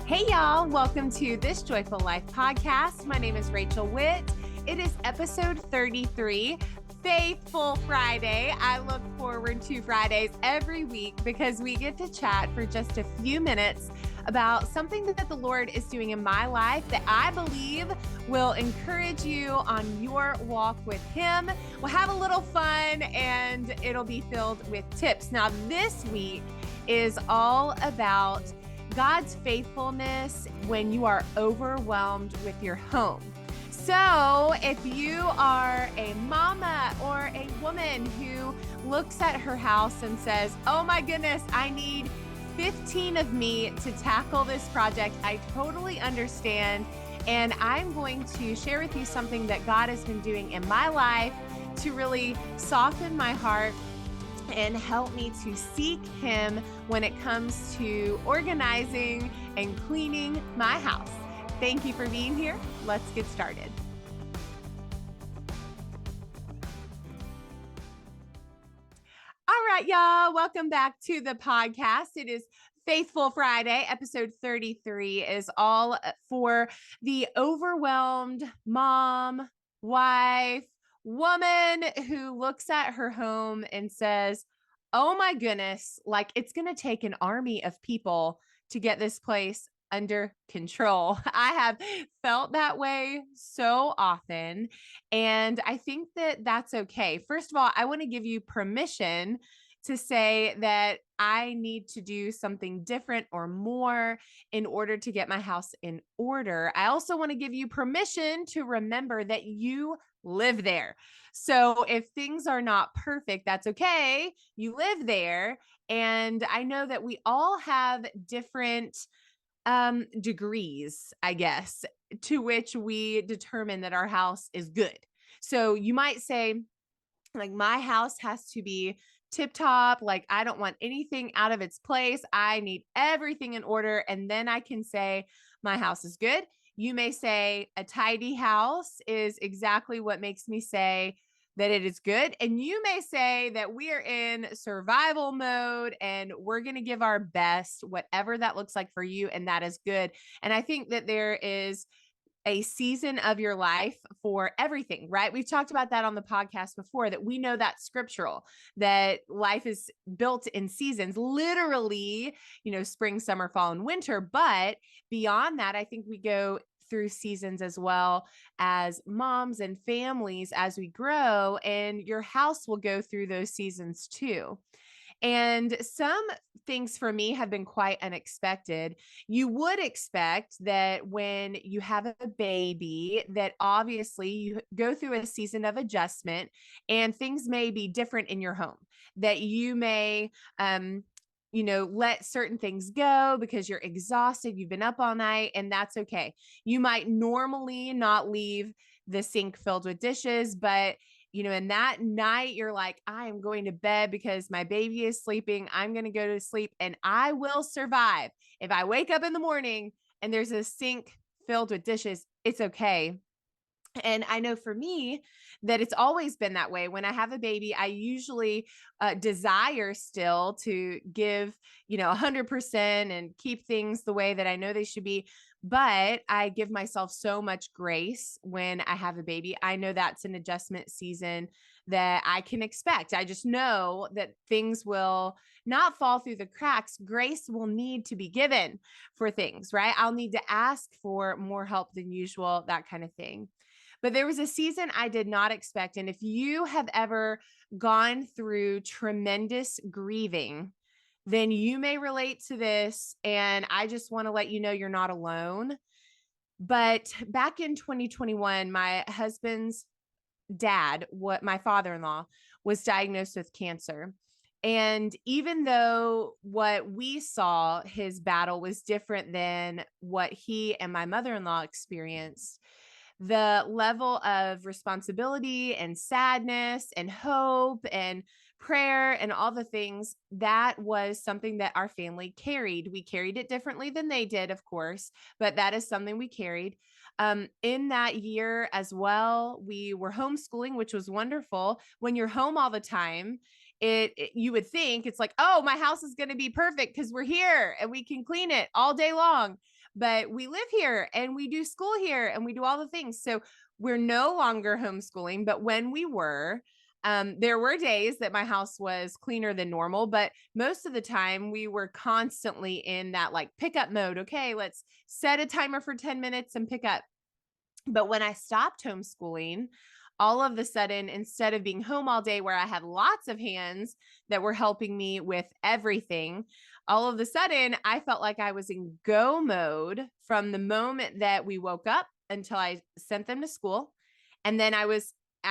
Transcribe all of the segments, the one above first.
Hey, y'all. Welcome to this Joyful Life podcast. My name is Rachel Witt. It is episode 33, FaithFULL Friday. I look forward to Fridays every week because we get to chat for just a few minutes about something that the Lord is doing in my life that I believe will encourage you on your walk with Him. We'll have a little fun and it'll be filled with tips. Now, this week is all about God's faithfulness when you are overwhelmed with your home. So if you are a mama or a woman who looks at her house and says, oh my goodness, I need 15 of me to tackle this project, I totally understand. And I'm going to share with you something that God has been doing in my life to really soften my heart and help me to seek Him when it comes to organizing and cleaning my house. Thank you for being here. Let's get started. All right, y'all. Welcome back to the podcast. It is FaithFULL Friday. Episode 33 is all for the overwhelmed mom, wife, woman who looks at her home and says, oh my goodness, like it's going to take an army of people to get this place under control. I have felt that way so often, and I think that that's okay. First of all, I want to give you permission to say that I need to do something different or more in order to get my house in order. I also want to give you permission to remember that you live there. So if things are not perfect, that's okay. You live there. And I know that we all have different degrees, I guess, to which we determine that our house is good. So you might say, like, my house has to be tip top. Like, I don't want anything out of its place. I need everything in order. And then I can say my house is good. You may say a tidy house is exactly what makes me say that it is good. And you may say that we are in survival mode and we're going to give our best, whatever that looks like for you. And that is good. And I think that there is a season of your life for everything, right? We've talked about that on the podcast before, that we know that scriptural, that life is built in seasons, literally, spring, summer, fall, and winter. But beyond that, I think we go through seasons as well as moms and families as we grow, and your house will go through those seasons too. And some things for me have been quite unexpected. You would expect that when you have a baby, that obviously you go through a season of adjustment and things may be different in your home, that you may, let certain things go because you're exhausted, you've been up all night, and that's okay. You might normally not leave the sink filled with dishes, but in that night, you're like, I am going to bed because my baby is sleeping. I'm going to go to sleep and I will survive. If I wake up in the morning and there's a sink filled with dishes, it's okay. And I know for me that it's always been that way. When I have a baby, I usually desire still to give, 100% and keep things the way that I know they should be. But I give myself so much grace when I have a baby. I know that's an adjustment season that I can expect. I just know that things will not fall through the cracks. Grace will need to be given for things, right? I'll need to ask for more help than usual, that kind of thing. But there was a season I did not expect. And if you have ever gone through tremendous grieving, then you may relate to this. And I just want to let you know you're not alone. But back in 2021, my husband's dad, my father-in-law, was diagnosed with cancer. And even though what we saw, his battle was different than what he and my mother-in-law experienced, the level of responsibility and sadness and hope and prayer and all the things, that was something that our family carried. We carried it differently than they did, of course, but that is something we carried. In that year as well, we were homeschooling, which was wonderful. When you're home all the time, you would think it's like, oh, my house is going to be perfect because we're here and we can clean it all day long. but we live here and we do school here and we do all the things. So we're no longer homeschooling, but when we were, there were days that my house was cleaner than normal, but most of the time we were constantly in that like pickup mode. Okay, let's set a timer for 10 minutes and pick up. But when I stopped homeschooling, all of a sudden, instead of being home all day where I had lots of hands that were helping me with everything, all of a sudden I felt like I was in go mode from the moment that we woke up until I sent them to school. And then I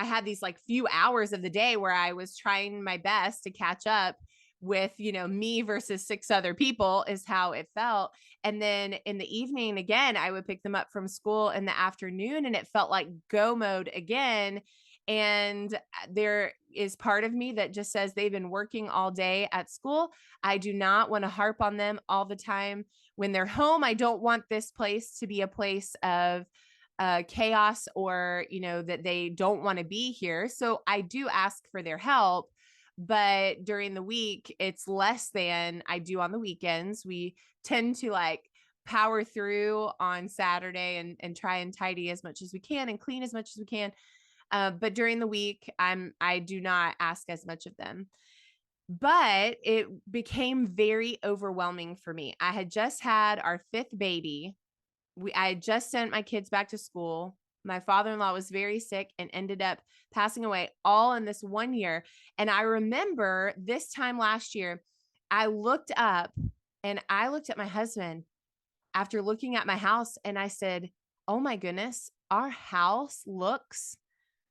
had these like few hours of the day where I was trying my best to catch up with, me versus six other people is how it felt. And then in the evening, again, I would pick them up from school in the afternoon and it felt like go mode again. And there is part of me that just says they've been working all day at school. I do not want to harp on them all the time. When they're home, I don't want this place to be a place of chaos or, that they don't want to be here. So I do ask for their help. But during the week, it's less than I do on the weekends. We tend to like power through on Saturday and try and tidy as much as we can and clean as much as we can. But during the week, I do not ask as much of them. But it became very overwhelming for me. I had just had our fifth baby. I had just sent my kids back to school. My father-in-law was very sick and ended up passing away all in this 1 year. And I remember this time last year, I looked up and I looked at my husband after looking at my house and I said, "Oh my goodness, our house looks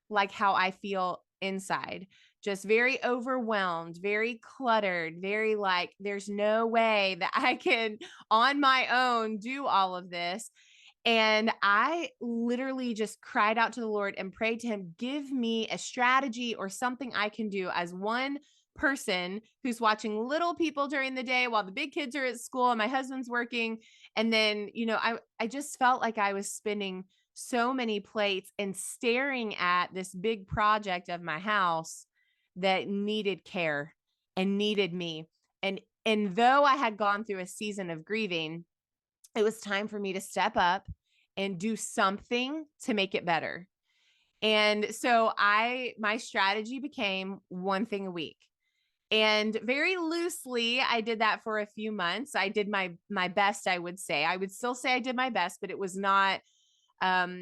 like how I feel inside." Just very overwhelmed, very cluttered, very like, there's no way that I can on my own do all of this. And I literally just cried out to the Lord and prayed to him, give me a strategy or something I can do as one person who's watching little people during the day while the big kids are at school and my husband's working. And then, I just felt like I was spinning so many plates and staring at this big project of my house that needed care and needed me. And though I had gone through a season of grieving, it was time for me to step up and do something to make it better. And so my strategy became one thing a week. And very loosely, I did that for a few months. I did my best, I would say. I would still say I did my best, but it was not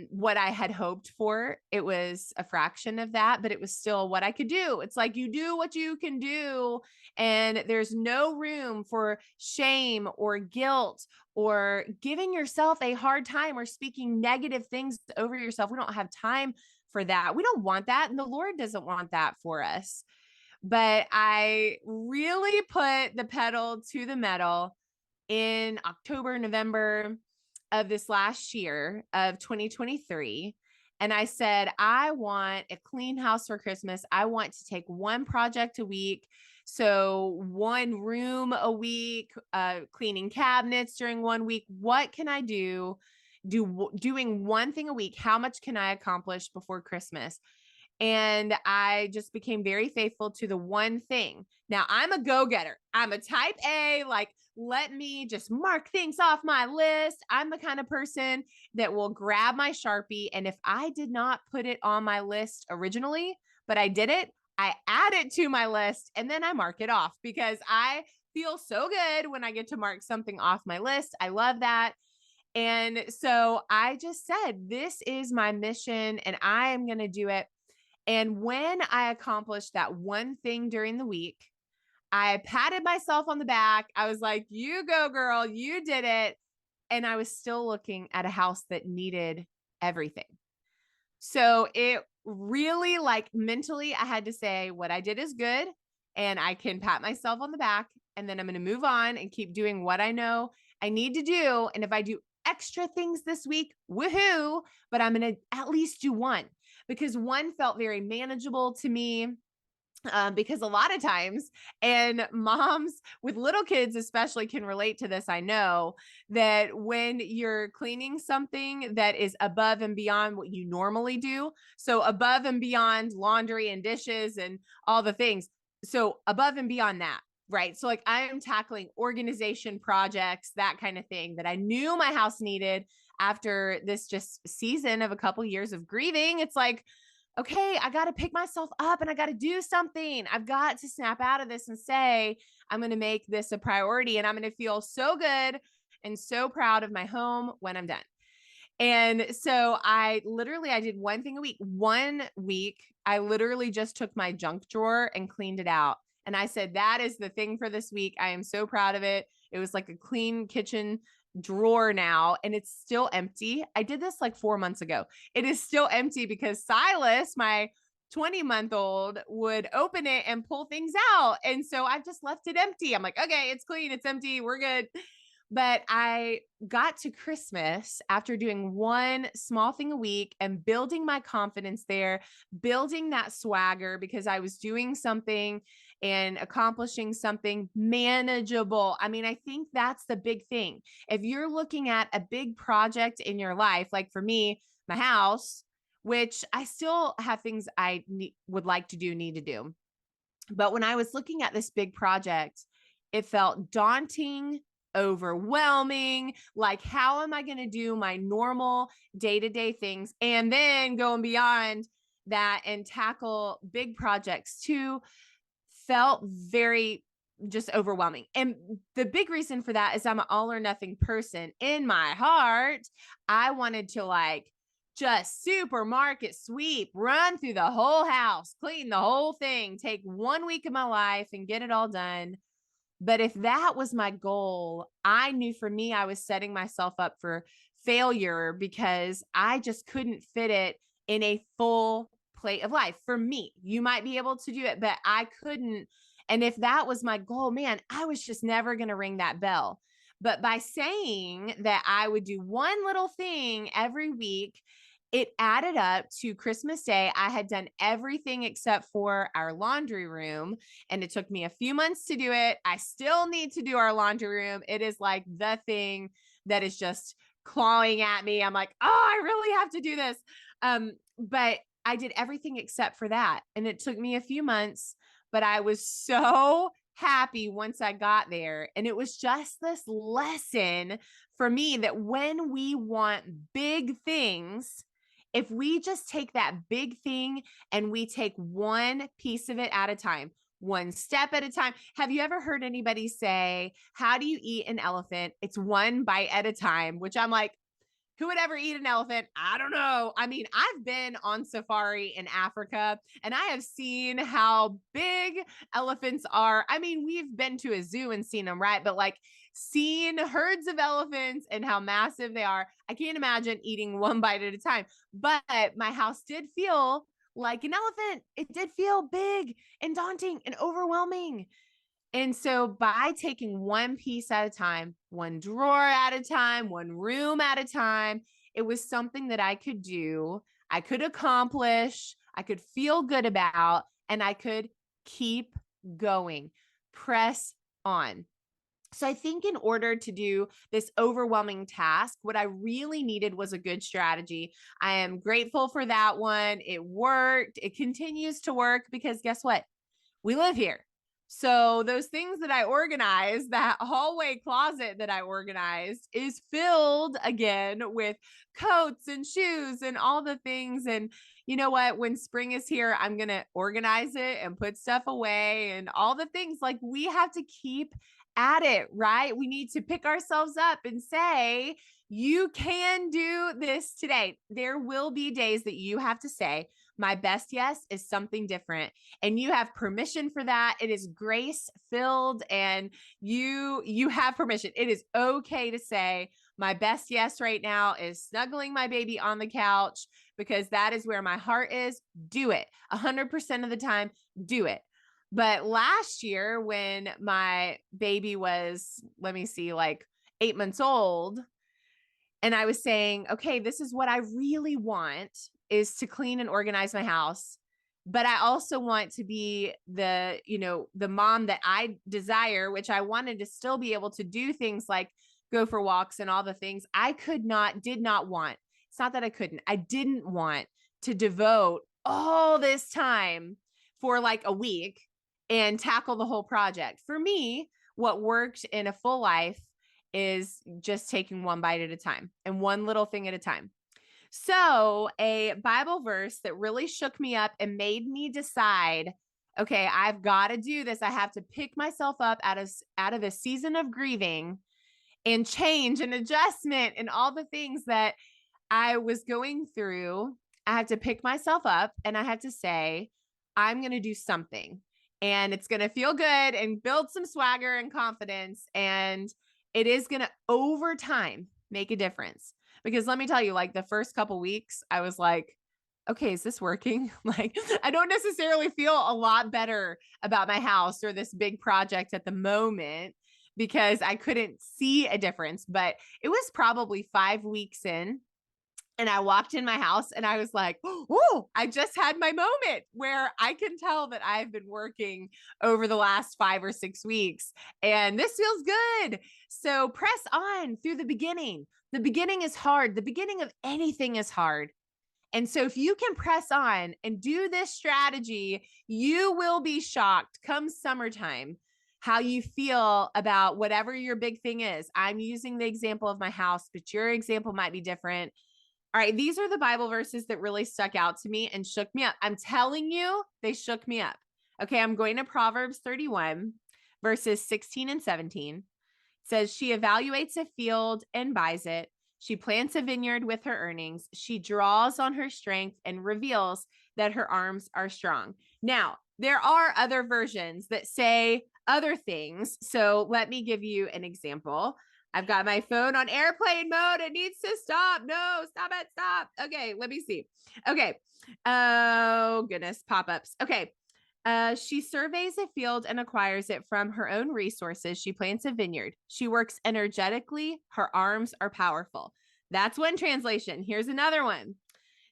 what I had hoped for. It was a fraction of that, but it was still what I could do. It's like you do what you can do, and there's no room for shame or guilt or giving yourself a hard time or speaking negative things over yourself. We don't have time for that. We don't want that, and the Lord doesn't want that for us. But I really put the pedal to the metal in October, November of this last year of 2023. And I said, I want a clean house for Christmas. I want to take one project a week. So one room a week, cleaning cabinets during 1 week. What can I do? Doing one thing a week. How much can I accomplish before Christmas? And I just became very faithful to the one thing. Now I'm a go-getter. I'm a type A, like, let me just mark things off my list. I'm the kind of person that will grab my Sharpie. And if I did not put it on my list originally, but I did it, I add it to my list and then I mark it off because I feel so good when I get to mark something off my list. I love that. And so I just said, this is my mission and I am going to do it. And when I accomplished that one thing during the week, I patted myself on the back. I was like, you go, girl, you did it. And I was still looking at a house that needed everything. So it really, like, mentally, I had to say what I did is good and I can pat myself on the back and then I'm going to move on and keep doing what I know I need to do. And if I do extra things this week, woohoo, but I'm going to at least do one because one felt very manageable to me. Because a lot of times, and moms with little kids especially can relate to this. I know that when you're cleaning something that is above and beyond what you normally do, so above and beyond laundry and dishes and all the things. So above and beyond that, Right. So like I am tackling organization projects, that kind of thing that I knew my house needed after this just season of a couple years of grieving. It's like, okay, I got to pick myself up and I got to do something. I've got to snap out of this and say, I'm going to make this a priority and I'm going to feel so good and so proud of my home when I'm done. And so I did one thing a week. One week, I literally just took my junk drawer and cleaned it out. And I said, that is the thing for this week. I am so proud of it. It was like a clean kitchen drawer now, and it's still empty. I did this like 4 months ago. It is still empty because Silas, my 20-month-old, would open it and pull things out. And so I've just left it empty. I'm like, okay, it's clean, it's empty, we're good. But I got to Christmas after doing one small thing a week and building my confidence there, building that swagger because I was doing something and accomplishing something manageable. I mean, I think that's the big thing. If you're looking at a big project in your life, like for me, my house, which I still have things I would like to do, need to do. But when I was looking at this big project, it felt daunting, overwhelming. Like, how am I going to do my normal day-to-day things and then going beyond that and tackle big projects too? Felt very just overwhelming. And the big reason for that is I'm an all or nothing person. In my heart, I wanted to like just supermarket sweep, run through the whole house, clean the whole thing, take 1 week of my life and get it all done. But if that was my goal, I knew for me, I was setting myself up for failure because I just couldn't fit it in a full plate of life. For me, you might be able to do it, but I couldn't. And if that was my goal, man, I was just never going to ring that bell. But by saying that I would do one little thing every week, it added up to Christmas Day. I had done everything except for our laundry room, and it took me a few months to do it. I still need to do our laundry room. It is like the thing that is just clawing at me. I'm like, oh, I really have to do this. But I did everything except for that. And it took me a few months, but I was so happy once I got there. And it was just this lesson for me that when we want big things, if we just take that big thing and we take one piece of it at a time, one step at a time. Have you ever heard anybody say, how do you eat an elephant? It's one bite at a time, which I'm like, who would ever eat an elephant? I don't know. I mean, I've been on safari in Africa and I have seen how big elephants are. I mean, we've been to a zoo and seen them, right? But like seeing herds of elephants and how massive they are, I can't imagine eating one bite at a time. But my house did feel like an elephant. It did feel big and daunting and overwhelming. And so by taking one piece at a time, one drawer at a time, one room at a time, it was something that I could do, I could accomplish, I could feel good about, and I could keep going, press on. So I think in order to do this overwhelming task, what I really needed was a good strategy. I am grateful for that one. It worked. It continues to work because guess what? We live here. So those things that I organized, that hallway closet that I organized is filled again with coats and shoes and all the things. And you know what? When spring is here, I'm going to organize it and put stuff away and all the things. Like we have to keep at it, right? We need to pick ourselves up and say, you can do this today. There will be days that you have to say, my best yes is something different. And you have permission for that. It is grace filled and you have permission. It is okay to say my best yes right now is snuggling my baby on the couch because that is where my heart is. Do it 100% of the time. Do it. But last year when my baby was, let me see, like 8 months old, and I was saying, okay, this is what I really want is to clean and organize my house. But I also want to be the, the mom that I desire, which I wanted to still be able to do things like go for walks and all the things I did not want. It's not that I couldn't, I didn't want to devote all this time for like a week and tackle the whole project. For me, what worked in a full life is just taking one bite at a time and one little thing at a time. So, a Bible verse that really shook me up and made me decide, okay, I've got to do this. I have to pick myself up out of a season of grieving and change and adjustment and all the things that I was going through. I had to pick myself up and I had to say, I'm going to do something and it's going to feel good and build some swagger and confidence. And it is going to, over time, make a difference. Because let me tell you, like the first couple weeks, I was like, okay, is this working? Like, I don't necessarily feel a lot better about my house or this big project at the moment because I couldn't see a difference. But it was probably 5 weeks in. And I walked in my house and I was like, oh, I just had my moment where I can tell that I've been working over the last 5 or 6 weeks and this feels good. So press on through the beginning. The beginning is hard. The beginning of anything is hard. And so if you can press on and do this strategy, you will be shocked come summertime how you feel about whatever your big thing is. I'm using the example of my house, but your example might be different. All right, these are the Bible verses that really stuck out to me and shook me up. I'm telling you, they shook me up. Okay, I'm going to Proverbs 31, verses 16 and 17. It says, she evaluates a field and buys it. She plants a vineyard with her earnings. She draws on her strength and reveals that her arms are strong. Now, there are other versions that say other things. So let me give you an example. I've got my phone on airplane mode. It needs to stop. No, stop it. Stop. Okay, let me see. Okay. Oh, goodness. Pop-ups. Okay. She surveys a field and acquires it from her own resources. She plants a vineyard. She works energetically. Her arms are powerful. That's one translation. Here's another one.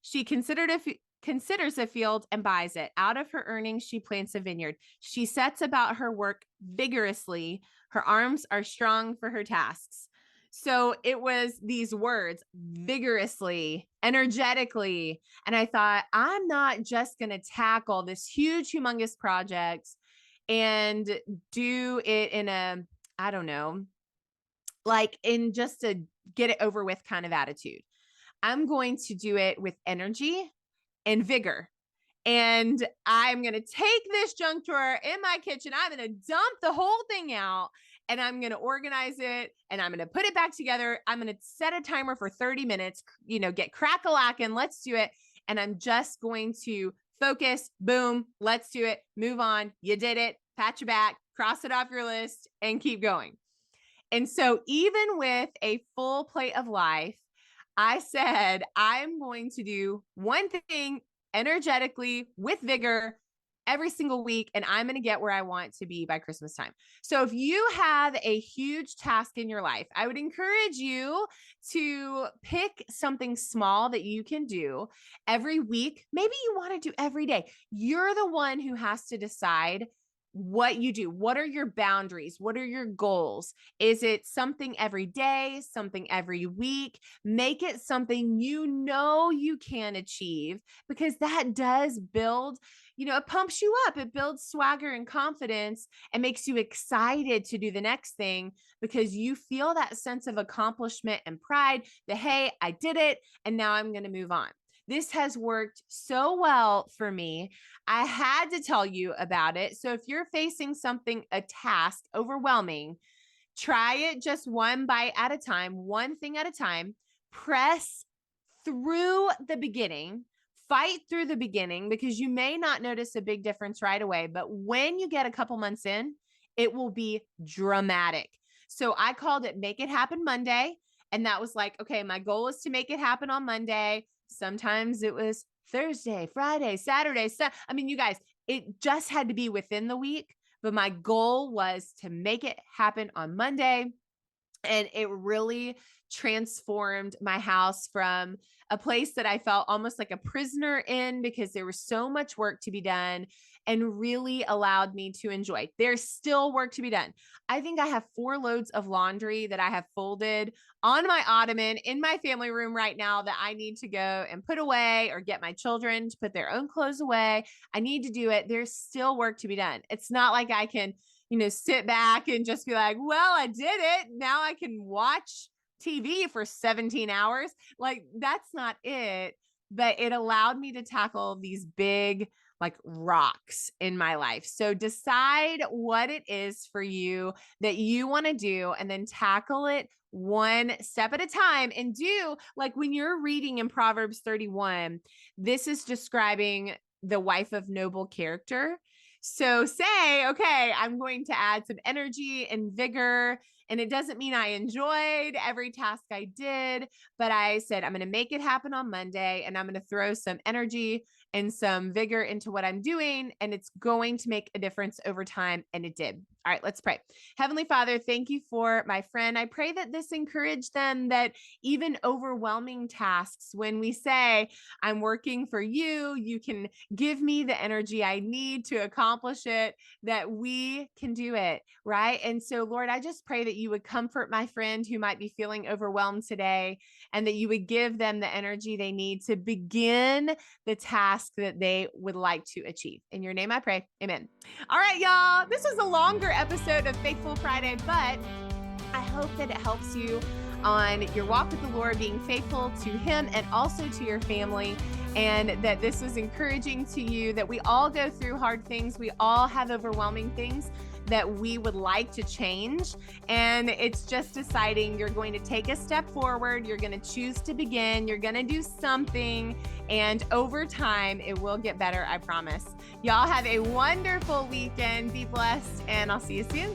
She considers a field and buys it. Out of her earnings, she plants a vineyard. She sets about her work vigorously. Her arms are strong for her tasks. So it was these words, vigorously, energetically. And I thought, I'm not just going to tackle this huge, humongous project and do it in a, I don't know, like in just a get it over with kind of attitude. I'm going to do it with energy and vigor. And I'm going to take this junk drawer in my kitchen. I'm going to dump the whole thing out and I'm going to organize it and I'm going to put it back together. I'm going to set a timer for 30 minutes, get crack-a-lackin'. Let's do it. And I'm just going to focus, boom, let's do it. Move on. You did it. Pat your back, cross it off your list and keep going. And so even with a full plate of life, I said, I'm going to do one thing energetically with vigor every single week, and I'm going to get where I want to be by Christmas time. So if you have a huge task in your life, I would encourage you to pick something small that you can do every week. Maybe you want to do every day. You're the one who has to decide what you do. What are your boundaries? What are your goals? Is it something every day, something every week? Make it something you can achieve, because that does build, it pumps you up. It builds swagger and confidence and makes you excited to do the next thing because you feel that sense of accomplishment and pride that, hey, I did it and now I'm going to move on. This has worked so well for me. I had to tell you about it. So if you're facing a task overwhelming, try it just one bite at a time, one thing at a time. Press through the beginning, fight through the beginning, because you may not notice a big difference right away. But when you get a couple months in, it will be dramatic. So I called it Make It Happen Monday. And that was like, okay, my goal is to make it happen on Monday. Sometimes it was Thursday, Friday, Saturday. You guys, it just had to be within the week, but my goal was to make it happen on Monday. And it really transformed my house from a place that I felt almost like a prisoner in because there was so much work to be done, and really allowed me to enjoy. There's still work to be done. I think I have 4 loads of laundry that I have folded on my ottoman in my family room right now that I need to go and put away, or get my children to put their own clothes away. I need to do it. There's still work to be done. It's not like I can, sit back and just be like, well, I did it. Now I can watch TV for 17 hours. Like, that's not it. But it allowed me to tackle these big, like, rocks in my life. So decide what it is for you that you want to do, and then tackle it one step at a time. And do, like, when you're reading in Proverbs 31, this is describing the wife of noble character. So say, okay, I'm going to add some energy and vigor. And it doesn't mean I enjoyed every task I did, but I said, I'm going to make it happen on Monday, and I'm going to throw some energy and some vigor into what I'm doing, and it's going to make a difference over time. And it did. All right, let's pray. Heavenly Father, thank you for my friend. I pray that this encouraged them, that even overwhelming tasks, when we say, I'm working for you, you can give me the energy I need to accomplish it, that we can do it, right? And so, Lord, I just pray that you would comfort my friend who might be feeling overwhelmed today, and that you would give them the energy they need to begin the task that they would like to achieve. In your name I pray, amen. All right, y'all, this was a longer episode of FaithFULL Friday, but I hope that it helps you on your walk with the Lord, being faithful to him and also to your family, and that this was encouraging to you, that we all go through hard things. We all have overwhelming things that we would like to change. And it's just deciding you're going to take a step forward. You're going to choose to begin. You're going to do something. And over time, it will get better. I promise. Y'all have a wonderful weekend. Be blessed. And I'll see you soon.